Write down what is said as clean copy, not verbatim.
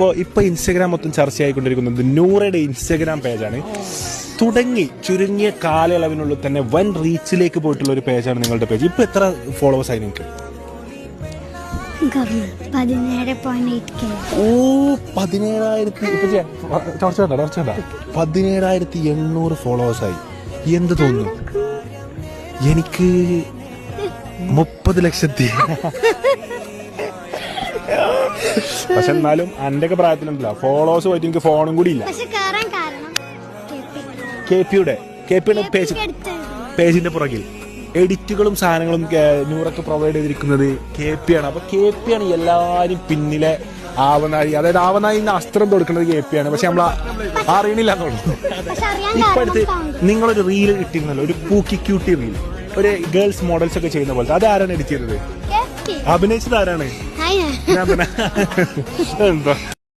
ഇപ്പൊ ഇൻസ്റ്റഗ്രാം മൊത്തം ചർച്ചയായിക്കൊണ്ടിരിക്കുന്നത് നൂറയുടെ ഇൻസ്റ്റഗ്രാം പേജാണ്. തുടങ്ങി ചുരുങ്ങിയ കാലയളവിനുള്ളിൽ തന്നെ വൻ റീച്ചിലേക്ക് പോയിട്ടുള്ള ഒരു പേജാണ് നിങ്ങളുടെ പേജ്. ഇപ്പൊ എത്ര ഫോളോവേഴ്സ് ആയി നിങ്ങൾക്ക്? 17,800 ഫോളോവേഴ്സ് ആയി. എന്ത് തോന്നുന്നു? എനിക്ക് 30 ലക്ഷത്തി. പക്ഷെ എന്നാലും എന്റെ ഒക്കെ പ്രായത്തിലുണ്ടല്ലോ ഫോളോവേഴ്സ് പോയിട്ട് എനിക്ക് ഫോണും കൂടി ഇല്ല. കെപിയുടെ പേജിന്റെ പുറകിൽ എഡിറ്റുകളും സാധനങ്ങളും നൂറൊക്കെ പ്രൊവൈഡ് ചെയ്തിരിക്കുന്നത് KP ആണ്. അപ്പൊ KP ആണ് എല്ലാരും പിന്നിലെ ആവനായി, അതായത് ആവനായി അസ്ത്രം കൊടുക്കുന്നത് KP ആണ്. പക്ഷെ നമ്മൾ അറിയണില്ല എന്നുള്ളൂ. ഇപ്പൊ അടുത്ത് നിങ്ങളൊരു റീൽ ഇട്ടിരുന്നല്ലോ, ഒരു പൂക്കി ക്യൂട്ടി റീൽ, ഒരു ഗേൾസ് മോഡൽസ് ഒക്കെ ചെയ്യുന്ന പോലത്തെ. അത് ആരാണ് എഡിറ്റ് ചെയ്തത്? അഭിനയിച്ചത് ആരാണ്? എന്താ